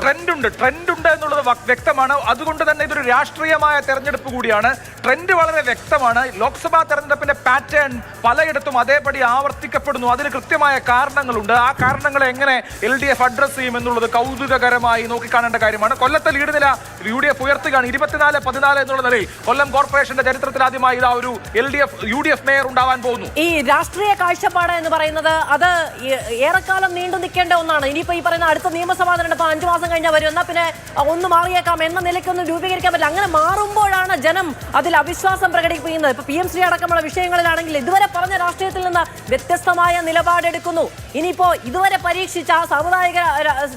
Trend ഉണ്ട് എന്നുള്ളത് വ്യക്തമാണ്. അതുകൊണ്ട് തന്നെ ഇതൊരു രാഷ്ട്രീയമായ തെരഞ്ഞെടുപ്പ് കൂടിയാണ്. ട്രെൻഡ് വളരെ വ്യക്തമാണ്. ലോക്സഭാ തെരഞ്ഞെടുപ്പിന്റെ പാറ്റേൺ പലയിടത്തും അതേപടി ആവർത്തിക്കപ്പെടുന്നു. അതിന് കൃത്യമായ കാരണങ്ങളുണ്ട്. ആ കാരണങ്ങളെ എങ്ങനെ LDF അഡ്രസ് ചെയ്യും എന്നുള്ളത് കൗതുകകരമായി നോക്കിക്കാണേണ്ട കാര്യമാണ്. കൊല്ലത്തെ ലീഡ് നില UDF ഉയർത്തുകയാണ്. 24-14 എന്നുള്ള നിലയിൽ കൊല്ലം കോർപ്പറേഷന്റെ ചരിത്രത്തിൽ ആദ്യമായി ഇതാ ഒരു UDF മേയർ ഉണ്ടാവാൻ പോകുന്നു. ഈ രാഷ്ട്രീയ കാഴ്ചപ്പാട് എന്ന് പറയുന്നത് അത് ഏറെക്കാലം നീണ്ടു നിൽക്കേണ്ട ഒന്നാണ്. ഇനിയിപ്പോ ഈ പറയുന്ന അടുത്ത നിയമസഭാ തെരഞ്ഞെടുപ്പ് 5 മാസം കഴിഞ്ഞാൽ വരും, എന്നാൽ പിന്നെ ഒന്ന് മാറിയേക്കാം എന്ന നിലയ്ക്കൊന്നും രൂപീകരിക്കാൻ പറ്റില്ല. അങ്ങനെ മാറുമ്പോഴാണ് ജനം അതിൽ അവിശ്വാസം പ്രകടിപ്പിക്കുന്നത്. ഇപ്പൊ PMC അടക്കമുള്ള വിഷയങ്ങളിലാണെങ്കിൽ ഇതുവരെ പറഞ്ഞ രാഷ്ട്രീയത്തിൽ നിന്ന് വ്യത്യസ്തമായ നിലപാടെടുക്കുന്നു. ഇനിയിപ്പോ ഇതുവരെ പരീക്ഷിച്ച ആ സാമുദായിക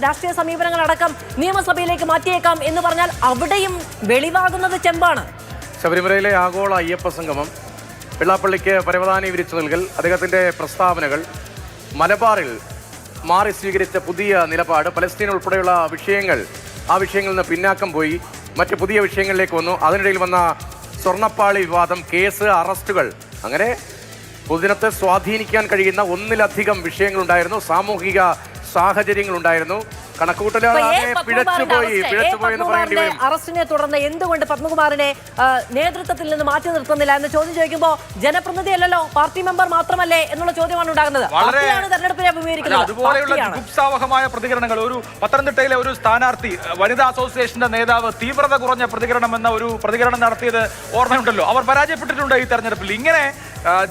രാഷ്ട്രീയ സമീപനങ്ങളടക്കം നിയമസഭയിലേക്ക് മാറ്റിയേക്കാം എന്ന് പറഞ്ഞാൽ അവിടെയും വെളിവാകുന്നത് ചെമ്പാണ്. ശബരിമലയിലെ ആഗോള അയ്യപ്പ സംഗമം, വെള്ളാപ്പള്ളിക്ക് പരവതാനി വിരിച്ചു നൽകൽ, അദ്ദേഹത്തിൻ്റെ പ്രസ്താവനകൾ, മലബാറിൽ മാറി സ്വീകരിച്ച പുതിയ നിലപാട്, പലസ്തീൻ ഉൾപ്പെടെയുള്ള വിഷയങ്ങൾ, ആ വിഷയങ്ങളിൽ നിന്ന് പിന്നാക്കം പോയി മറ്റ് പുതിയ വിഷയങ്ങളിലേക്ക് വന്നു. അതിനിടയിൽ വന്ന സ്വർണ്ണപ്പാളി വിവാദം, കേസ്, അറസ്റ്റുകൾ, അങ്ങനെ പൊതുജനത്തെ സ്വാധീനിക്കാൻ കഴിയുന്ന ഒന്നിലധികം വിഷയങ്ങളുണ്ടായിരുന്നു. സാമൂഹിക സാഹചര്യങ്ങളുണ്ടായിരുന്നു. അറസ്റ്റിനെ തുടർന്ന് എന്തുകൊണ്ട് പത്മകുമാറിനെ നേതൃത്വത്തിൽ നിന്ന് മാറ്റി നിർത്തുന്നില്ല എന്ന ചോദ്യം ചോദിക്കുമ്പോൾ ജനപ്രതിനിധി അല്ലല്ലോ, പാർട്ടി മെമ്പർ മാത്രമല്ലേ എന്നുള്ള ചോദ്യമാണ് ഉണ്ടാകുന്നത്. തെരഞ്ഞെടുപ്പിനെ അഭിമുഖീകരിക്കുന്നത് അതുപോലെയുള്ള ജുഗുപ്സാവഹമായ പ്രതികരണങ്ങൾ. ഒരു പത്തനംതിട്ടയിലെ ഒരു സ്ഥാനാർത്ഥി വനിതാ അസോസിയേഷന്റെ നേതാവ് തീവ്രത കുറഞ്ഞ പ്രതികരണം എന്ന ഒരു പ്രതികരണം നടത്തിയത് ഓർമ്മയുണ്ടല്ലോ. അവർ പരാജയപ്പെട്ടിട്ടുണ്ട് ഈ തെരഞ്ഞെടുപ്പിൽ. ഇങ്ങനെ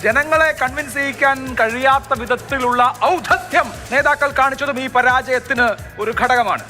ജനങ്ങളെ കൺവിൻസ് ചെയ്യിക്കാൻ കഴിയാത്ത വിധത്തിലുള്ള ഔദ്ധത്യം നേതാക്കൾ കാണിച്ചതും ഈ പരാജയത്തിന് ഒരു ഘടകമാണ്.